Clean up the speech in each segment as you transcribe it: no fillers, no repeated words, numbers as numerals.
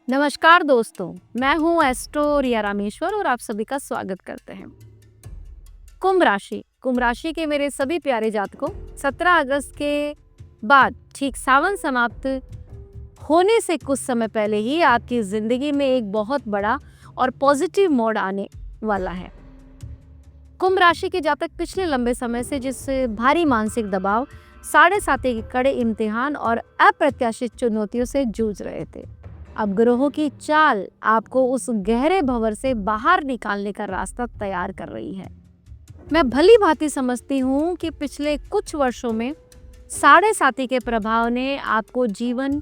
नमस्कार दोस्तों, मैं हूँ एस्ट्रो रिया रामेश्वर और आप सभी का स्वागत करते हैं। कुंभ राशि के मेरे सभी प्यारे जातकों, 17 अगस्त के बाद ठीक सावन समाप्त होने से कुछ समय पहले ही आपकी जिंदगी में एक बहुत बड़ा और पॉजिटिव मोड़ आने वाला है। कुंभ राशि के जातक पिछले लंबे समय से जिस भारी मानसिक दबाव, साढ़े साथी के कड़े इम्तिहान और अप्रत्याशित चुनौतियों से जूझ रहे थे, अब ग्रहों की चाल आपको उस गहरे भंवर से बाहर निकालने का रास्ता तैयार कर रही है। मैं भली भांति समझती हूँ कि पिछले कुछ वर्षों में साढ़े साथी के प्रभाव ने आपको जीवन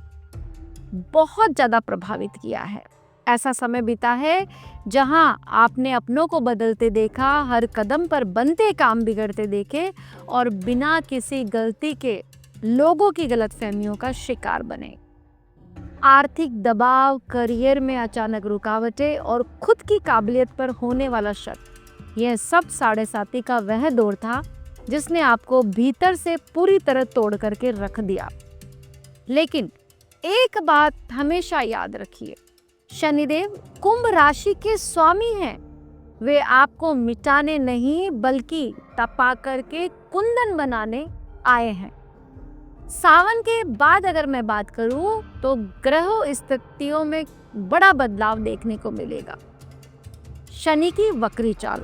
बहुत ज़्यादा प्रभावित किया है। ऐसा समय बीता है जहां आपने अपनों को बदलते देखा, हर कदम पर बनते काम बिगड़ते देखे और बिना किसी गलती के लोगों की गलतफहमियों का शिकार बने। आर्थिक दबाव, करियर में अचानक रुकावटें और खुद की काबिलियत पर होने वाला शक, यह सब साढ़े साथी का वह दौर था जिसने आपको भीतर से पूरी तरह तोड़ करके रख दिया। लेकिन एक बात हमेशा याद रखिए, शनिदेव कुंभ राशि के स्वामी हैं। वे आपको मिटाने नहीं बल्कि तपा करके कुंदन बनाने आए हैं। सावन के बाद अगर मैं बात करूं तो ग्रह स्थितियों में बड़ा बदलाव देखने को मिलेगा। शनि की वक्री चाल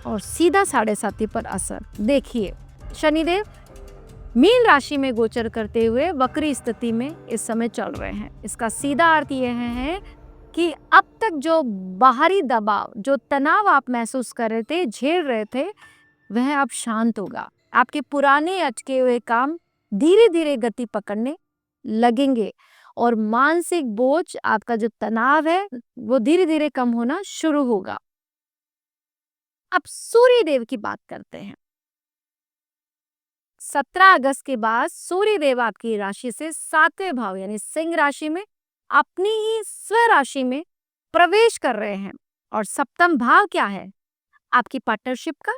और सीधा साढ़े साथी पर असर देखिए। शनिदेव मीन राशि में गोचर करते हुए वक्री स्थिति में इस समय चल रहे हैं। इसका सीधा अर्थ यह है कि अब तक जो बाहरी दबाव, जो तनाव आप महसूस कर रहे थे, झेल रहे थे, वह अब शांत होगा। आपके पुराने अटके हुए काम धीरे धीरे गति पकड़ने लगेंगे और मानसिक बोझ, आपका जो तनाव है, वो धीरे धीरे कम होना शुरू होगा। अब सूर्य देव की बात करते हैं। 17 अगस्त के बाद सूर्य देव आपकी राशि से 7वें भाव यानी सिंह राशि में अपनी ही स्वराशि में प्रवेश कर रहे हैं। और सप्तम भाव क्या है? आपकी पार्टनरशिप का,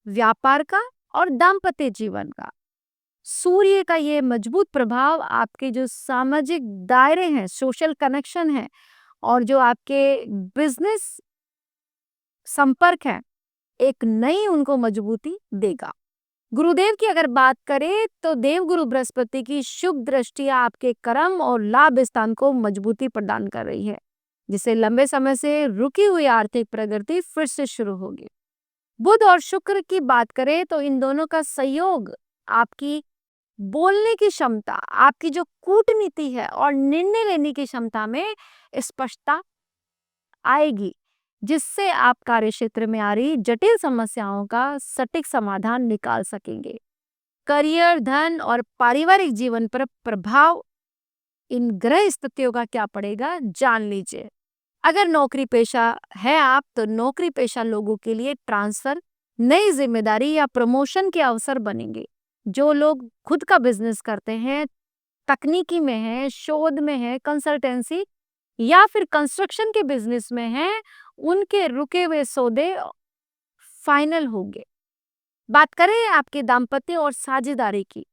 व्यापार का और दाम्पत्य जीवन का। सूर्य का ये मजबूत प्रभाव आपके जो सामाजिक दायरे हैं, सोशल कनेक्शन है और जो आपके बिजनेस संपर्क है, एक नई उनको मजबूती देगा। गुरुदेव की अगर बात करें तो देवगुरु बृहस्पति की शुभ दृष्टियां आपके कर्म और लाभ स्थान को मजबूती प्रदान कर रही है, जिससे लंबे समय से रुकी हुई आर्थिक प्रगति फिर से शुरू होगी। बुध और शुक्र की बात करें तो इन दोनों का सहयोग आपकी बोलने की क्षमता, आपकी जो कूटनीति है और निर्णय लेने की क्षमता में स्पष्टता आएगी, जिससे आप कार्य क्षेत्र में आ रही जटिल समस्याओं का सटीक समाधान निकाल सकेंगे। करियर, धन और पारिवारिक जीवन पर प्रभाव इन ग्रह स्थितियों का क्या पड़ेगा, जान लीजिए। अगर नौकरी पेशा है आप, तो नौकरी पेशा लोगों के लिए ट्रांसफर, नई जिम्मेदारी या प्रमोशन के अवसर बनेंगे। जो लोग खुद का बिजनेस करते हैं, तकनीकी में है, शोध में है, कंसल्टेंसी या फिर कंस्ट्रक्शन के बिजनेस में हैं, उनके रुके हुए सौदे फाइनल होंगे। बात करें आपके दाम्पत्य और साझेदारी की,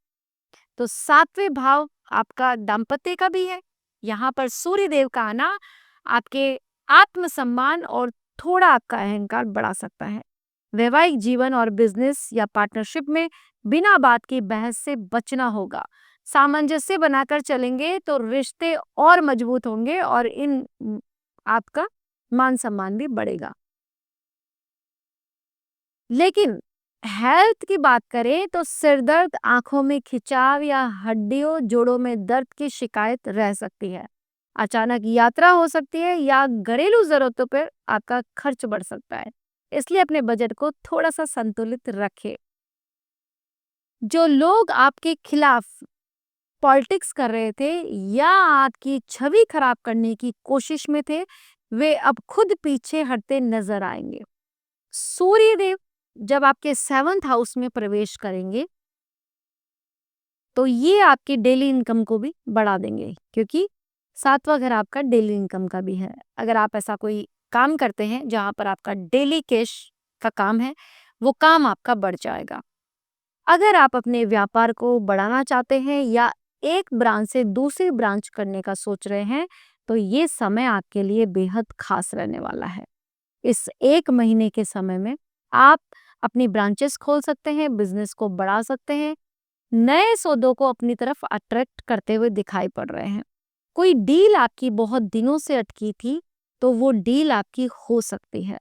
तो 7वें भाव आपका दाम्पत्य का भी है। यहाँ पर सूर्य देव का आना आपके आत्मसम्मान और थोड़ा आपका अहंकार बढ़ा सकता है। वैवाहिक जीवन और बिजनेस या पार्टनरशिप में बिना बात की बहस से बचना होगा। सामंजस्य बनाकर चलेंगे तो रिश्ते और मजबूत होंगे और आपका मान सम्मान भी बढ़ेगा। लेकिन हेल्थ की बात करें तो सिर दर्द, आंखों में खिंचाव या हड्डियों जोड़ों में दर्द की शिकायत रह सकती है। अचानक यात्रा हो सकती है या घरेलू जरूरतों पर आपका खर्च बढ़ सकता है, इसलिए अपने बजट को थोड़ा सा संतुलित रखें। जो लोग आपके खिलाफ पॉलिटिक्स कर रहे थे या आपकी छवि खराब करने की कोशिश में थे, वे अब खुद पीछे हटते नजर आएंगे। सूर्य देव जब आपके 7th हाउस में प्रवेश करेंगे तो ये आपकी डेली इनकम को भी बढ़ा देंगे, क्योंकि 7वां घर आपका डेली इनकम का भी है। अगर आप ऐसा कोई काम करते हैं जहां पर आपका डेली कैश का काम है, वो काम आपका बढ़ जाएगा। अगर आप अपने व्यापार को बढ़ाना चाहते हैं या एक ब्रांच से दूसरी ब्रांच करने का सोच रहे हैं, तो ये समय आपके लिए बेहद खास रहने वाला है। इस 1 महीने के समय में आप अपनी ब्रांचेस खोल सकते हैं, बिज़नेस को बढ़ा सकते हैं, नए सौदों को अपनी तरफ अट्रैक्ट करते हुए दिखाई पड़ रहे हैं। कोई डील आपकी बहुत दिनों से अटकी थी, तो वो डील आपकी हो सकती है।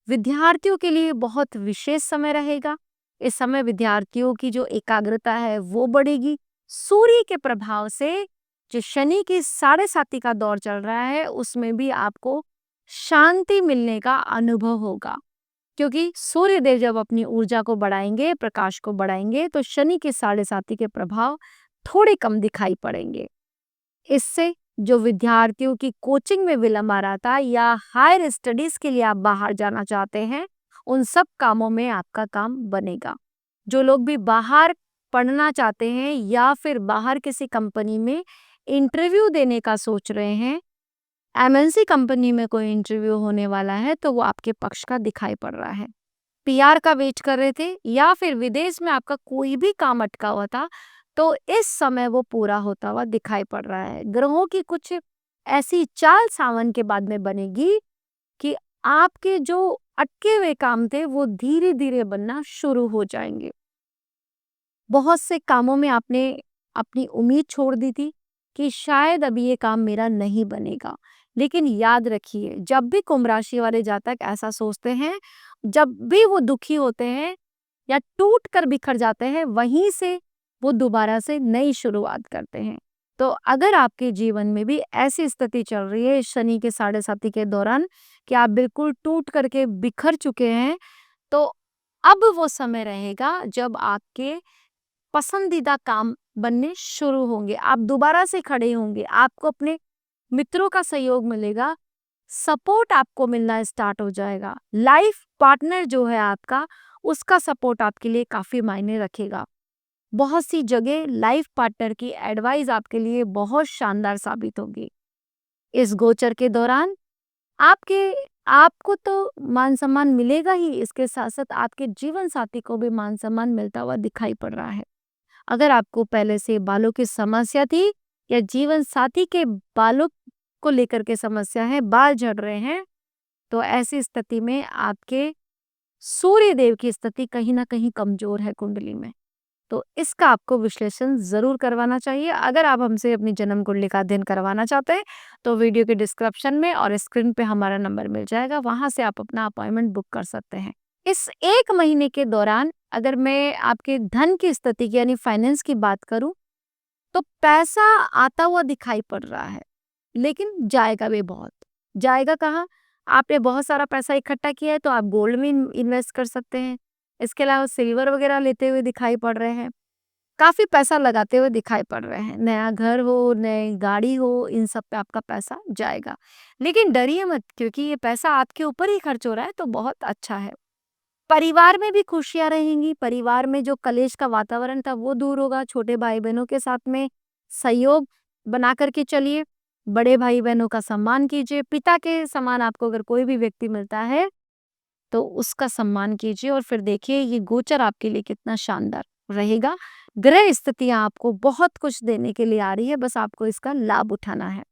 विद्यार्थियों के लिए बहुत विशेष समय रहेगा। इस समय विद्यार्थियों की जो एकाग्रता है वो बढ़ेगी। सूर्य के प्रभाव से जो शनि की साढ़े साती का दौर चल रहा है उसमें भी आपको शांति मिलने का अनुभव होगा, क्योंकि सूर्य देव जब अपनी ऊर्जा को बढ़ाएंगे, प्रकाश को बढ़ाएंगे, तो शनि के साढ़े साती के प्रभाव थोड़े कम दिखाई पड़ेंगे। इससे जो विद्यार्थियों की कोचिंग में विलंब आ रहा था या हायर स्टडीज के लिए आप बाहर जाना चाहते हैं, उन सब कामों में आपका काम बनेगा। जो लोग भी बाहर पढ़ना चाहते हैं या फिर बाहर किसी कंपनी में इंटरव्यू देने का सोच रहे हैं, एमएनसी कंपनी में कोई इंटरव्यू होने वाला है, तो वो आपके पक्ष का दिखाई पड़ रहा है। पीआर का वेट कर रहे थे या फिर विदेश में आपका कोई भी काम अटका हुआ था, तो इस समय वो पूरा होता हुआ दिखाई पड़ रहा है। ग्रहों की कुछ ऐसी चाल सावन के बाद में बनेगी कि आपके जो अटके हुए काम थे वो धीरे धीरे बनना शुरू हो जाएंगे। बहुत से कामों में आपने अपनी उम्मीद छोड़ दी थी कि शायद अभी ये काम मेरा नहीं बनेगा, लेकिन याद रखिए, जब भी कुंभ राशि वाले जातक ऐसा सोचते हैं, जब भी वो दुखी होते हैं या टूट कर बिखर जाते हैं, वहीं से वो दोबारा से नई शुरुआत करते हैं। तो अगर आपके जीवन में भी ऐसी स्थिति चल रही है शनि के साढ़े साती के दौरान कि आप बिल्कुल टूट करके बिखर चुके हैं, तो अब वो समय रहेगा जब आपके पसंदीदा काम बनने शुरू होंगे। आप दोबारा से खड़े होंगे, आपको अपने मित्रों का सहयोग मिलेगा, सपोर्ट आपको मिलना स्टार्ट हो जाएगा। लाइफ पार्टनर जो है आपका, उसका सपोर्ट आपके लिए काफी मायने रखेगा। बहुत सी जगह लाइफ पार्टनर की एडवाइस आपके लिए बहुत शानदार साबित होगी। इस गोचर के दौरान आपके आपको तो मान सम्मान मिलेगा ही, इसके साथ साथ आपके जीवन साथी को भी मान सम्मान मिलता हुआ दिखाई पड़ रहा है। अगर आपको पहले से बालों की समस्या थी या जीवन साथी के बालों को लेकर के समस्या है, बाल झड़ रहे हैं, तो ऐसी स्थिति में आपके सूर्य देव की स्थिति कहीं ना कहीं कमजोर है कुंडली में। तो इसका आपको विश्लेषण जरूर करवाना चाहिए। अगर आप हमसे अपनी जन्म कुंडली का अध्ययन करवाना चाहते हैं, तो वीडियो के डिस्क्रिप्शन में और स्क्रीन पे हमारा नंबर मिल जाएगा, वहां से आप अपना अपॉइंटमेंट बुक कर सकते हैं। इस 1 महीने के दौरान अगर मैं आपके धन की स्थिति की यानी फाइनेंस की बात करूं, तो पैसा आता हुआ दिखाई पड़ रहा है, लेकिन जाएगा भी बहुत। जाएगा कहाँ? आपने बहुत सारा पैसा इकट्ठा किया है तो आप गोल्ड में इन्वेस्ट कर सकते हैं। इसके अलावा सिल्वर वगैरह लेते हुए दिखाई पड़ रहे हैं। काफ़ी पैसा लगाते हुए दिखाई पड़ रहे हैं। नया घर हो, नई गाड़ी हो, इन सब पे आपका पैसा जाएगा। लेकिन डरिए मत, क्योंकि ये पैसा आपके ऊपर ही खर्च हो रहा है, तो बहुत अच्छा है। परिवार में भी खुशियाँ रहेंगी। परिवार में जो कलेश का वातावरण था वो दूर होगा। छोटे भाई-बहनों के साथ में सहयोग बना कर के चलिए। बड़े भाई-बहनों का सम्मान कीजिए। पिता के समान आपको अगर कोई भी व्यक्ति मिलता है, तो उसका सम्मान कीजिए और फिर देखिए ये गोचर आपके लिए कितना शानदार रहेगा। ग्रह स्थितियाँ आपको बहुत कुछ देने के लिए आ रही है, बस आपको इसका लाभ उठाना है।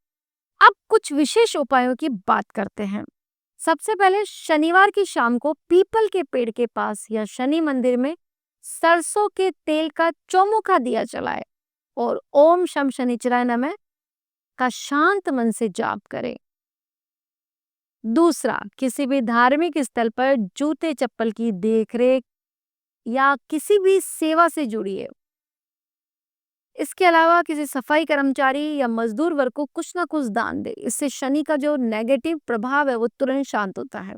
अब कुछ विशेष उपायों की बात करते हैं। सबसे पहले शनिवार की शाम को पीपल के पेड़ के पास या शनि मंदिर में सरसों के तेल का चौमुखा दिया जलाए और ओम शम शनिचराय नमः का शांत मन से जाप करें। दूसरा, किसी भी धार्मिक स्थल पर जूते चप्पल की देखरेख या किसी भी सेवा से जुड़िए। इसके अलावा किसी सफाई कर्मचारी या मजदूर वर्ग को कुछ ना कुछ दान दे। इससे शनि का जो नेगेटिव प्रभाव है वो तुरंत शांत होता है।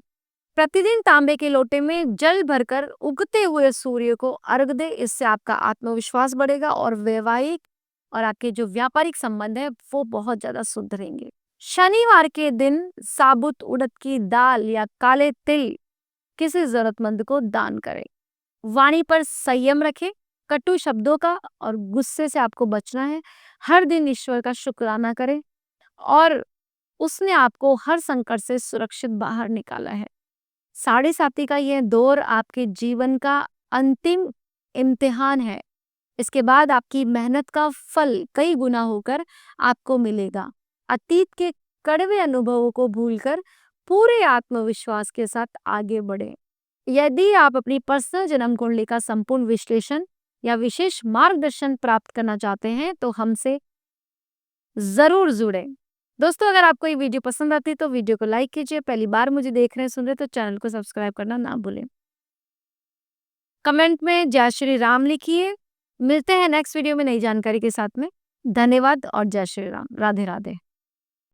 प्रतिदिन तांबे के लोटे में जल भरकर उगते हुए सूर्य को अर्घ दे। इससे आपका आत्मविश्वास बढ़ेगा और वैवाहिक और आपके जो व्यापारिक संबंध है वो बहुत ज्यादा सुधरेंगे। शनिवार के दिन साबुत उड़द की दाल या काले तिल किसी जरूरतमंद को दान करें। वाणी पर संयम रखें। कटु शब्दों का और गुस्से से आपको बचना है। हर दिन ईश्वर का शुक्राना करें और उसने आपको हर संकट से सुरक्षित बाहर निकाला है। साढ़े साती का यह दौर आपके जीवन का अंतिम इम्तिहान है। इसके बाद आपकी मेहनत का फल कई गुना होकर आपको मिलेगा। अतीत के कड़वे अनुभवों को भूलकर पूरे आत्मविश्वास के साथ आगे बढ़ें। यदि आप अपनी पर्सनल जन्म कुंडली का संपूर्ण विश्लेषण या विशेष मार्गदर्शन प्राप्त करना चाहते हैं तो हमसे जरूर जुड़े। दोस्तों, अगर आपको ये वीडियो पसंद आती है तो वीडियो को लाइक कीजिए। पहली बार मुझे देख रहे हैं, सुन रहे हैं तो चैनल को सब्सक्राइब करना ना भूलें। कमेंट में जय श्री राम लिखिए। मिलते हैं नेक्स्ट वीडियो में नई जानकारी के साथ में। धन्यवाद और जय श्री राम। राधे राधे।